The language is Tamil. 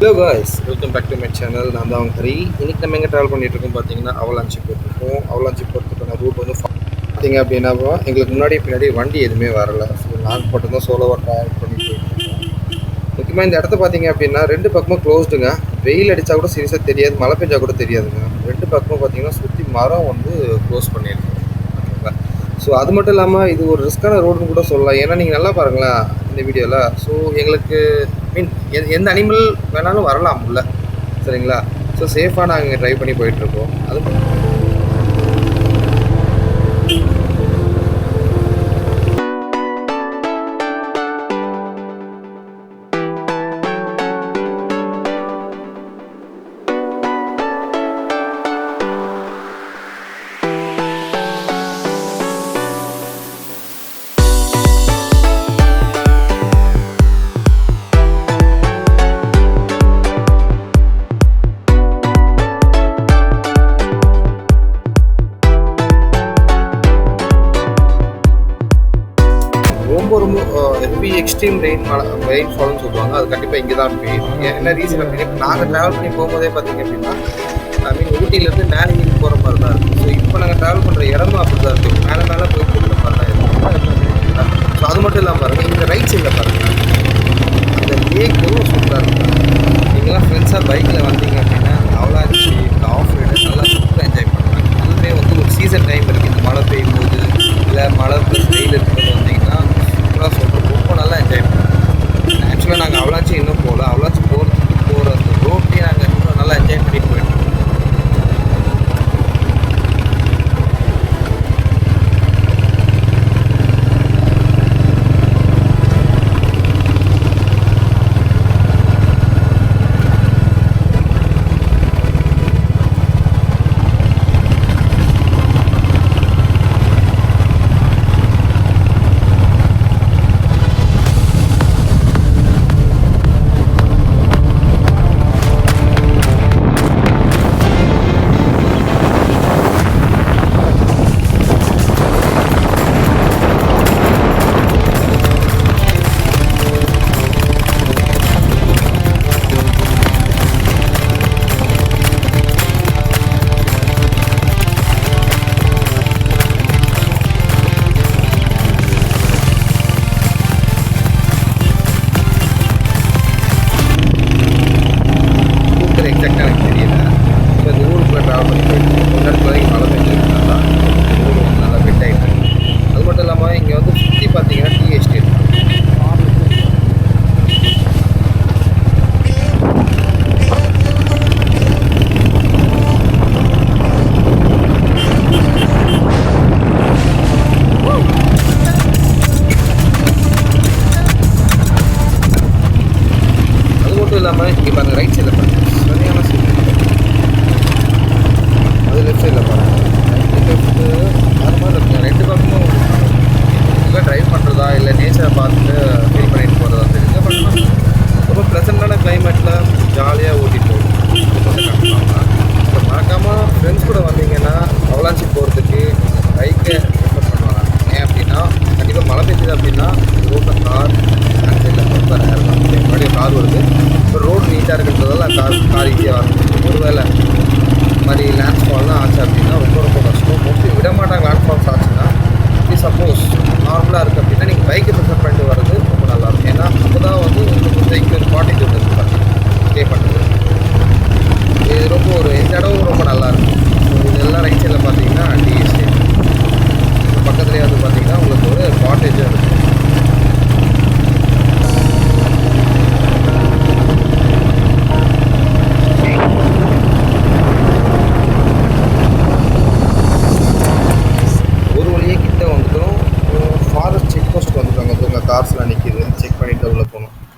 Hello guys, welcome back to my channel. நான் தான் ஹரி. இன்றைக்கி நம்ம எங்கே ட்ராவல் பண்ணிகிட்ருக்கோம் பார்த்தீங்கன்னா அவலாஞ்சி போயிட்டுருக்கோம். அவலாஞ்சி போகிறதுக்கான ரூட் வந்து பார்த்தீங்க அப்படின்னா எங்களுக்கு முன்னாடி பின்னாடி வண்டி எதுவுமே வரலை. ஸோ நாங்கள் மட்டும் தான் சோலோவாக ட்ராவல் பண்ணி போயிட்டுருக்கோம். முக்கியமாக இந்த இடத்த பார்த்தீங்க அப்படின்னா ரெண்டு பக்கமும் க்ளோஸ்டுங்க. வெயில் அடித்தா கூட சீரியஸாக தெரியாது, மழை பெஞ்சா கூட தெரியாதுங்க. ரெண்டு பக்கமும் பார்த்தீங்கன்னா சுற்றி மரம் வந்து க்ளோஸ் பண்ணியிருக்கோம். ஓகேங்களா? ஸோ அது மட்டும் இல்லாமல் இது ஒரு ரிஸ்க்கான ரோடுன்னு கூட சொல்லலாம். ஏன்னா நீங்கள் நல்லா பாருங்களேன் இந்த வீடியோவில். ஸோ எங்களுக்கு மீன் எந்த அனிமல் வேணாலும் வரலாம் உள்ள, சரிங்களா? ஸோ சேஃபாக நாங்கள் ட்ரைவ் பண்ணி போயிட்டுருக்கோம். அது ரொம்ப ரொம்ப ஹெவி எக்ஸ்ட்ரீம் ரெயின் ஃபால்னு சொல்லுவாங்க. அது கண்டிப்பாக இங்கே தான் பெய்யும். என்ன ரீசன் அப்படின்னா, இப்போ நாங்கள் ட்ராவல் பண்ணி போகும்போதே பார்த்தீங்க அப்படின்னா ஊட்டியிலேருந்து மேலே ஏறி போகிற மாதிரி தான் இருக்குது. ஸோ இப்போ நாங்கள் ட்ராவல் பண்ணுற இடமும் அப்படி தான் இருக்குது. மேலே போய் போகிற மாதிரி தான் இருக்குது. ஸோ அது மட்டும் இல்லாமல் பாருங்கள், இந்த ரைட் சைடில் பாருங்கள், அந்த லேக்கும் சூப்பராக இருக்குது. நீங்களாம் ஃப்ரெண்ட்ஸாக பைக்கில் வந்தீங்க அப்படின்னா அவலாஞ்சி ஆஃப் ரைடு நல்லா சூப்பராக என்ஜாய் பண்ணுறாங்க. அதுவுமே வந்து ஒரு சீசன் டைம் இருக்குது. இந்த மழை பெய்யும் போது இல்லை மழை ப்ளஸ் வெயில் இருக்கும்போது வந்தீங்கன்னா சொல்கிறோம் ரொம்ப நல்லா என்ஜாய் பண்ணுவோம். ஆக்சுவலாக நாங்கள் அவலாச்சி இன்னும் போகல. அவலாச்சி போகிற அந்த ரோட்லேயே நாங்கள் இன்னும் நல்லா என்ஜாய் பண்ணிட்டு போயிட்டோம். எக்ஸாக்டாக எனக்கு தெரியல. ஸோ இந்த ஊருக்குள்ளே ட்ராவல் பண்ணி போயிட்டு ஒரு இடத்துல மழை பெஞ்சிருக்கனால ஊர் வந்து நல்லா பெட் ஆகிட்டு. அது மட்டும் இல்லாமல் இங்கே வந்து சுற்றி பார்த்தீங்கன்னா டீ எஸ்டேட். அது மட்டும் இல்லாமல் இங்கே பாருங்கள், ரைட் சைடில் பாருங்கள் சரியான சீட். அது லெஃப்ட் சைடில் பாருங்கள், லெஃப்ட்டு அது மாதிரி இருக்குங்க. ரெண்டு பக்கமும் இல்லை ட்ரைவ் பண்ணுறதா இல்லை நேச்சரை பார்த்துட்டு ஃபீல் பண்ணிட்டு போகிறதா தெரியுங்க. பட் ரொம்ப ப்ளசண்ட்டான கிளைமேட்டில் ஜாலியாக ஓட்டிகிட்டு போகும். இப்போ மறக்காமல் ஃப்ரெண்ட்ஸ் கூட வந்தீங்கன்னா அவலாஞ்சி போகிறதுக்கு பைக்கை ப்ரிஃபர் பண்ணுவாங்க. ஏன் அப்படின்னா